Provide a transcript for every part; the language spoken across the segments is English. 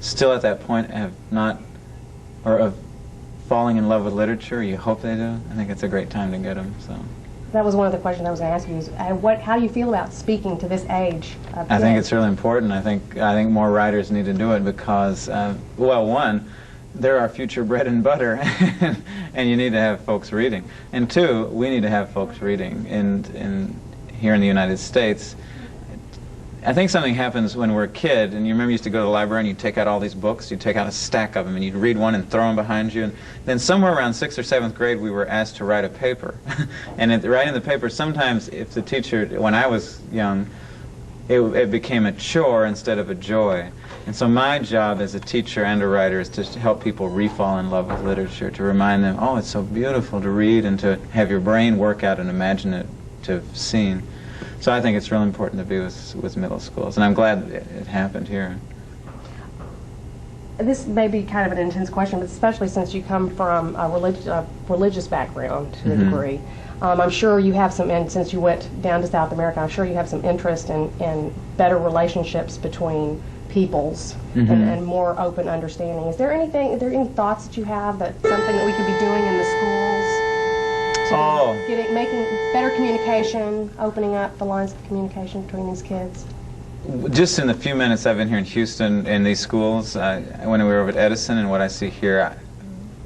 still at that point have not, or of falling in love with literature, you hope they do, I think it's a great time to get them. So that was one of the questions I was going to ask you, is how do you feel about speaking to this age of I kids? think it's really important. I think more writers need to do it because, well, one, they're our future bread and butter, and you need to have folks reading. And two, we need to have folks reading. And here in the United States, I think something happens when we're a kid, and you remember you used to go to the library and you'd take out all these books, you'd take out a stack of them, and you'd read one and throw them behind you. And then somewhere around 6th or 7th grade, we were asked to write a paper. And writing the paper, sometimes if the teacher, when I was young, it became a chore instead of a joy. And so my job as a teacher and a writer is to help people re-fall in love with literature, to remind them, oh, it's so beautiful to read, and to have your brain work out an imaginative scene. So I think it's really important to be with middle schools, and I'm glad that it happened here. This may be kind of an intense question, but especially since you come from a religious background to a degree. I'm sure you have some, and since you went down to South America, I'm sure you have some interest in better relationships between peoples and more open understanding. Are there any thoughts that you have, that something that we could be doing in the schools to making better communication, opening up the lines of communication between these kids? Just in the few minutes I've been here in Houston in these schools, when we were over at Edison, and what I see here,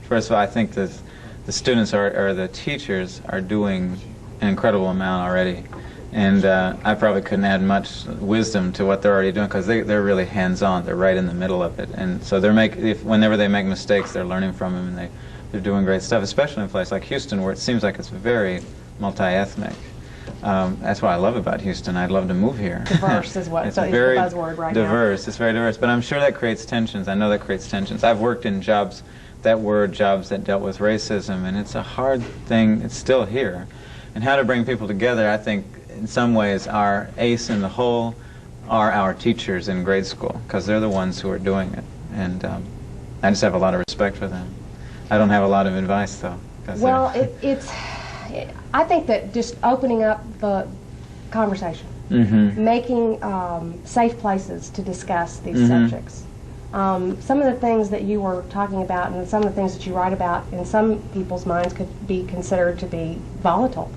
first of all, I think the students or the teachers are doing an incredible amount already. And I probably couldn't add much wisdom to what they're already doing, because they're really hands-on. They're right in the middle of it. And so whenever they make mistakes, they're learning from them, and they're doing great stuff, especially in a place like Houston, where it seems like it's very multi-ethnic. That's what I love about Houston. I'd love to move here. Diverse is what it's very buzzword right now. Diverse. It's very diverse. But I'm sure that creates tensions. I know that creates tensions. I've worked in jobs that dealt with racism, and it's a hard thing. It's still here. And how to bring people together, I think, in some ways, our ace in the hole are our teachers in grade school, because they're the ones who are doing it. And I just have a lot of respect for them. I don't have a lot of advice, though. Well, I think that just opening up the conversation, making safe places to discuss these subjects. Some of the things that you were talking about and some of the things that you write about in some people's minds could be considered to be volatile.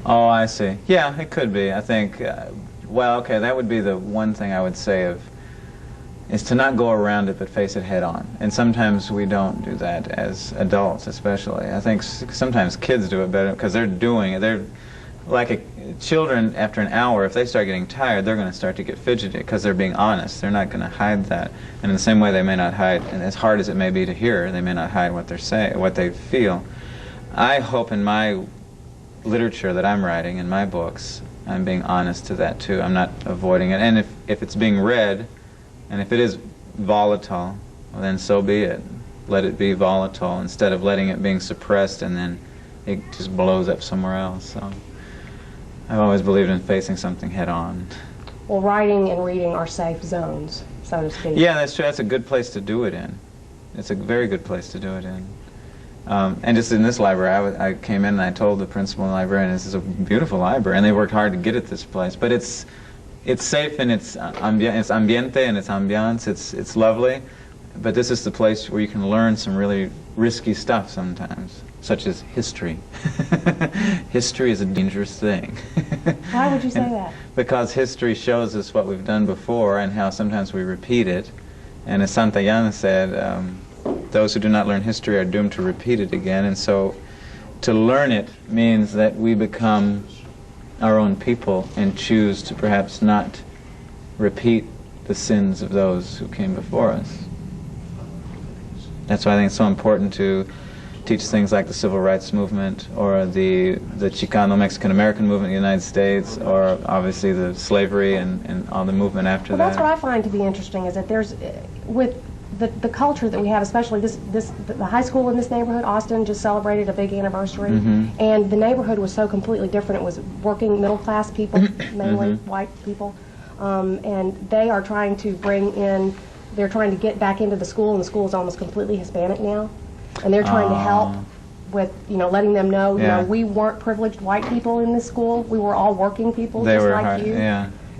Oh, I see. Yeah, it could be. I think, well, okay, that would be the one thing I would say is to not go around it but face it head on. And sometimes we don't do that as adults, especially. I think sometimes kids do it better because they're doing it. They're like children, after an hour, if they start getting tired, they're going to start to get fidgety because they're being honest. They're not going to hide that. And in the same way, they may not hide, and as hard as it may be to hear, they may not hide what they're saying, what they feel. I hope in my literature that I'm writing, in my books, I'm being honest to that too. I'm not avoiding it. And if it's being read, and if it is volatile, well, then so be it. Let it be volatile instead of letting it being suppressed and then it just blows up somewhere else. So I've always believed in facing something head on. Well, writing and reading are safe zones, so to speak. Yeah, that's true. That's a good place to do it in. It's a very good place to do it in. And just in this library, I came in and I told the principal and librarian, this is a beautiful library, and they worked hard to get it this place. But it's safe in its ambiente and its ambiance. It's lovely. But this is the place where you can learn some really risky stuff sometimes, such as history. History is a dangerous thing. Why would you say that? Because history shows us what we've done before and how sometimes we repeat it. And as Santayana said, those who do not learn history are doomed to repeat it again. And so to learn it means that we become our own people and choose to perhaps not repeat the sins of those who came before us. That's why I think it's so important to teach things like the Civil Rights Movement or the Chicano-Mexican-American movement in the United States, or obviously the slavery and all the movement after that. Well, that's what I find to be interesting, is that there's, with the culture that we have, especially the high school in this neighborhood, Austin, just celebrated a big anniversary, and the neighborhood was so completely different. It was working middle-class people, mainly white people, and they are trying to they're trying to get back into the school, and the school is almost completely Hispanic now, and they're trying to help with, letting them know, we weren't privileged white people in this school. We were all working people, just like you.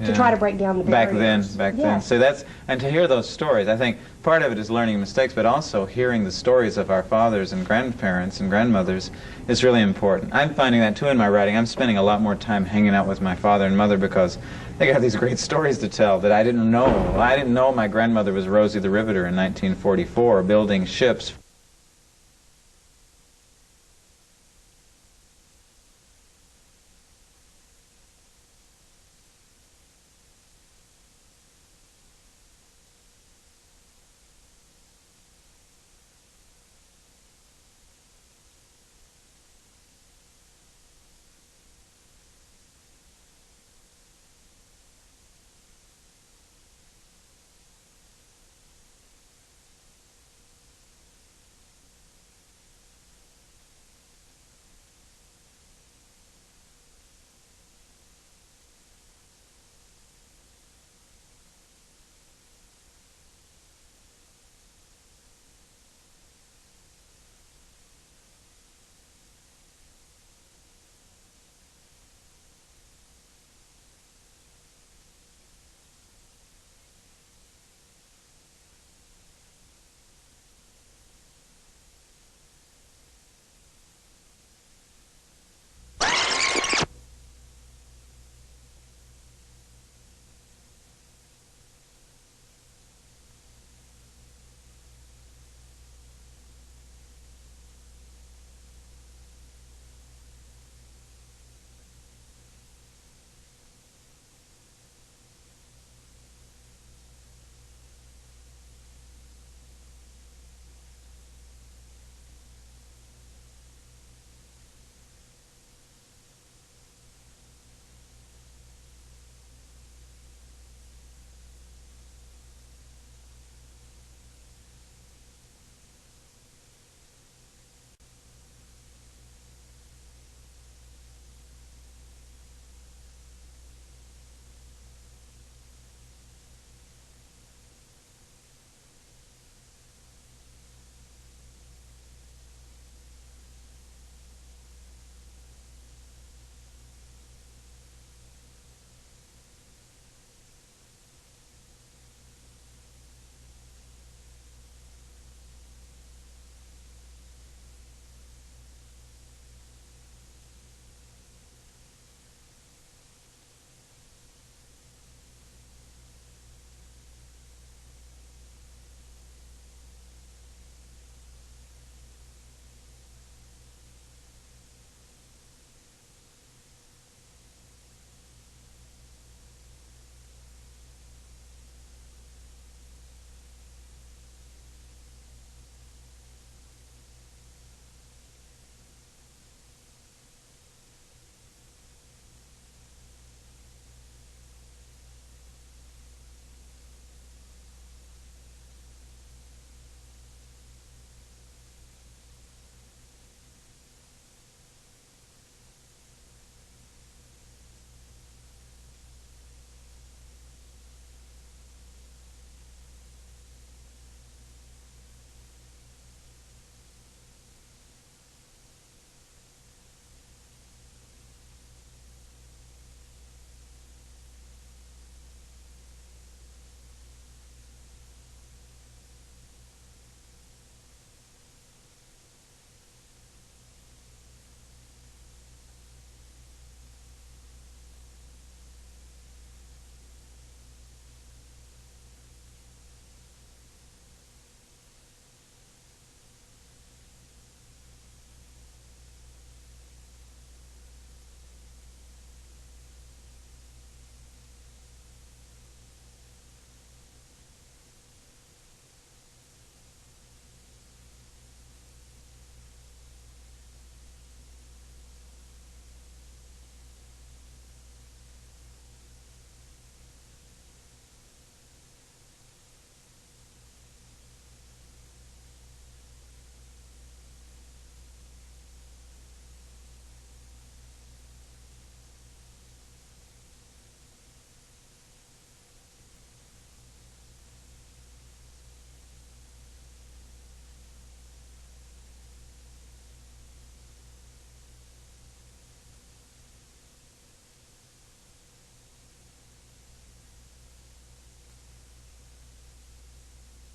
to try to break down the barriers. Back then. Yes. So that's, and to hear those stories, I think part of it is learning mistakes, but also hearing the stories of our fathers and grandparents and grandmothers is really important. I'm finding that too in my writing. I'm spending a lot more time hanging out with my father and mother because they got these great stories to tell that I didn't know. I didn't know my grandmother was Rosie the Riveter in 1944, building ships